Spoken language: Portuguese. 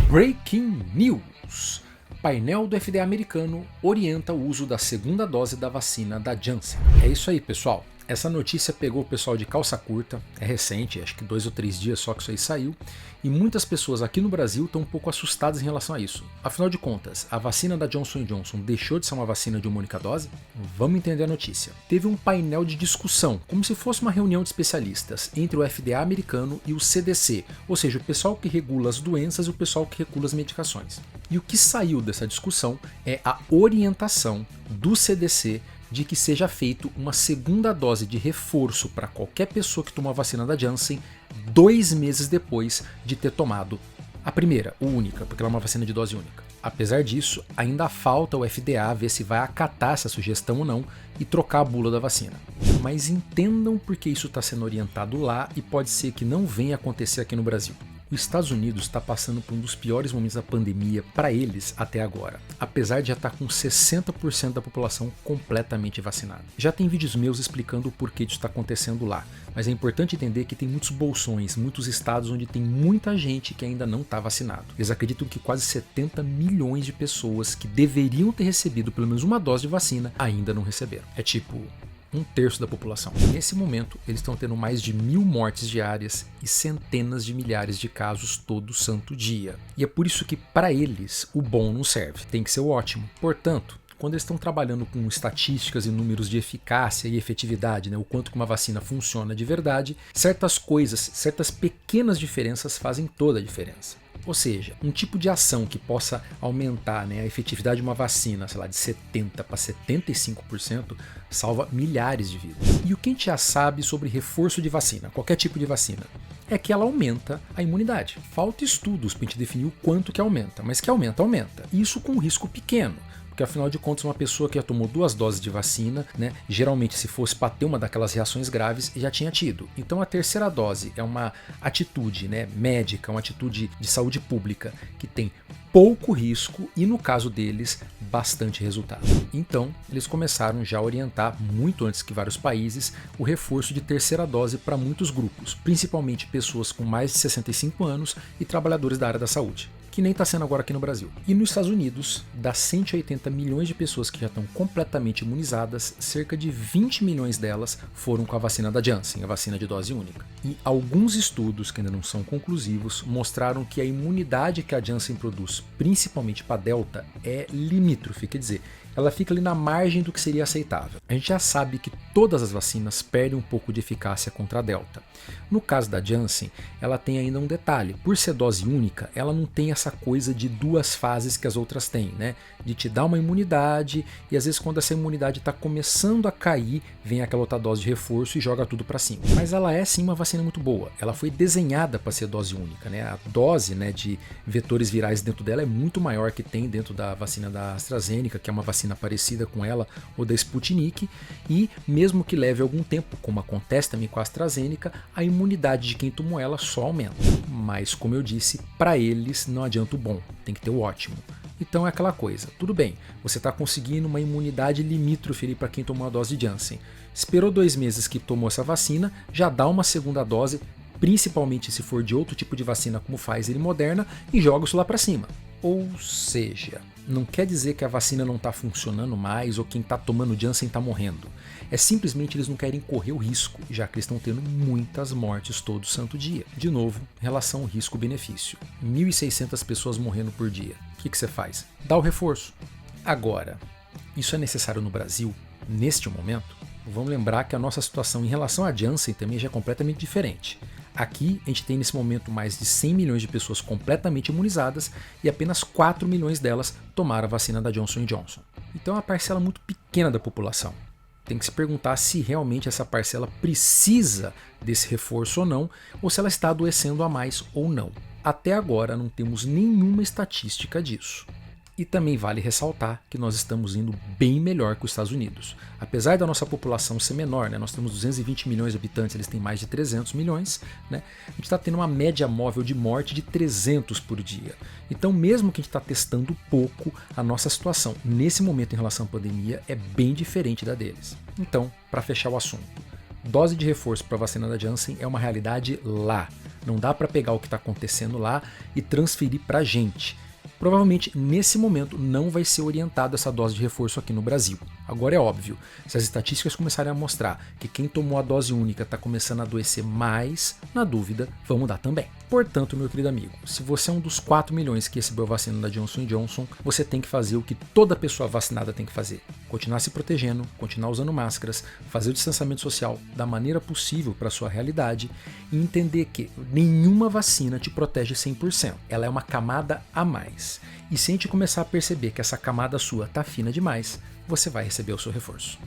Breaking News! Painel do FDA americano orienta o uso da segunda dose da vacina da Janssen. É isso aí, pessoal. Essa notícia pegou o pessoal de calça curta, é recente, acho que 2 ou 3 dias só que isso aí saiu, e muitas pessoas aqui no Brasil estão um pouco assustadas em relação a isso. Afinal de contas, a vacina da Johnson & Johnson deixou de ser uma vacina de uma única dose? Vamos entender a notícia. Teve um painel de discussão, como se fosse uma reunião de especialistas, entre o FDA americano e o CDC, ou seja, o pessoal que regula as doenças e o pessoal que regula as medicações. E o que saiu dessa discussão é a orientação do CDC de que seja feito uma segunda dose de reforço para qualquer pessoa que tomou a vacina da Janssen 2 meses depois de ter tomado a primeira, ou única, porque ela é uma vacina de dose única. Apesar disso, ainda falta o FDA ver se vai acatar essa sugestão ou não e trocar a bula da vacina. Mas entendam porque isso está sendo orientado lá e pode ser que não venha acontecer aqui no Brasil. Os Estados Unidos está passando por um dos piores momentos da pandemia para eles até agora, apesar de já estar com 60% da população completamente vacinada. Já tem vídeos meus explicando o porquê disso está acontecendo lá, mas é importante entender que tem muitos bolsões, muitos estados onde tem muita gente que ainda não está vacinado. Eles acreditam que quase 70 milhões de pessoas que deveriam ter recebido pelo menos uma dose de vacina ainda não receberam. É tipo 1/3 da população. Nesse momento, eles estão tendo mais de 1.000 mortes diárias e centenas de milhares de casos todo santo dia. E é por isso que, para eles, o bom não serve, tem que ser o ótimo. Portanto, quando eles estão trabalhando com estatísticas e números de eficácia e efetividade, o quanto que uma vacina funciona de verdade, certas coisas, certas pequenas diferenças fazem toda a diferença. Ou seja, um tipo de ação que possa aumentar a efetividade de uma vacina, sei lá, de 70% para 75%, salva milhares de vidas. E o que a gente já sabe sobre reforço de vacina, qualquer tipo de vacina, é que ela aumenta a imunidade. Falta estudos para a gente definir o quanto que aumenta, mas que aumenta, aumenta. Isso com um risco pequeno. Porque afinal de contas, uma pessoa que já tomou 2 doses de vacina, geralmente se fosse para ter uma daquelas reações graves, já tinha tido. Então a terceira dose é uma atitude médica, uma atitude de saúde pública que tem pouco risco e, no caso deles, bastante resultado. Então, eles começaram já a orientar, muito antes que vários países, o reforço de terceira dose para muitos grupos, principalmente pessoas com mais de 65 anos e trabalhadores da área da saúde, que nem está sendo agora aqui no Brasil. E nos Estados Unidos, das 180 milhões de pessoas que já estão completamente imunizadas, cerca de 20 milhões delas foram com a vacina da Janssen, a vacina de dose única. E alguns estudos, que ainda não são conclusivos, mostraram que a imunidade que a Janssen produz, principalmente para Delta, é limítrofe, quer dizer, ela fica ali na margem do que seria aceitável. A gente já sabe que todas as vacinas perdem um pouco de eficácia contra a Delta. No caso da Janssen, ela tem ainda um detalhe. Por ser dose única, ela não tem essa coisa de 2 fases que as outras têm, de te dar uma imunidade e às vezes quando essa imunidade está começando a cair, vem aquela outra dose de reforço e joga tudo para cima. Mas ela é sim uma vacina muito boa. Ela foi desenhada para ser dose única. A dose de vetores virais dentro dela é muito maior que tem dentro da vacina da AstraZeneca, que é uma vacina parecida com ela, ou da Sputnik, e mesmo que leve algum tempo, como acontece também com a AstraZeneca, a imunidade de quem tomou ela só aumenta. Mas, como eu disse, para eles não adianta o bom, tem que ter o ótimo. Então é aquela coisa, tudo bem, você está conseguindo uma imunidade limítrofe para quem tomou a dose de Janssen. Esperou 2 meses que tomou essa vacina, já dá uma segunda dose, principalmente se for de outro tipo de vacina como Pfizer e Moderna, e joga isso lá para cima. Ou seja, não quer dizer que a vacina não está funcionando mais ou quem está tomando Janssen está morrendo. É simplesmente eles não querem correr o risco, já que eles estão tendo muitas mortes todo santo dia. De novo, relação risco-benefício. 1.600 pessoas morrendo por dia. O que você faz? Dá o reforço. Agora, isso é necessário no Brasil, neste momento? Vamos lembrar que a nossa situação em relação à Janssen também já é completamente diferente. Aqui a gente tem nesse momento mais de 100 milhões de pessoas completamente imunizadas e apenas 4 milhões delas tomaram a vacina da Johnson & Johnson. Então é uma parcela muito pequena da população. Tem que se perguntar se realmente essa parcela precisa desse reforço ou não, ou se ela está adoecendo a mais ou não. Até agora não temos nenhuma estatística disso. E também vale ressaltar que nós estamos indo bem melhor que os Estados Unidos. Apesar da nossa população ser menor, nós temos 220 milhões de habitantes, eles têm mais de 300 milhões, a gente está tendo uma média móvel de morte de 300 por dia. Então mesmo que a gente está testando pouco, a nossa situação nesse momento em relação à pandemia é bem diferente da deles. Então, para fechar o assunto, dose de reforço para a vacina da Janssen é uma realidade lá. Não dá para pegar o que está acontecendo lá e transferir para a gente. Provavelmente nesse momento não vai ser orientada essa dose de reforço aqui no Brasil. Agora é óbvio, se as estatísticas começarem a mostrar que quem tomou a dose única está começando a adoecer mais, na dúvida, vamos dar também. Portanto, meu querido amigo, se você é um dos 4 milhões que recebeu a vacina da Johnson & Johnson, você tem que fazer o que toda pessoa vacinada tem que fazer. Continuar se protegendo, continuar usando máscaras, fazer o distanciamento social da maneira possível para a sua realidade e entender que nenhuma vacina te protege 100%. Ela é uma camada a mais. E se a gente começar a perceber que essa camada sua está fina demais, você vai receber o seu reforço.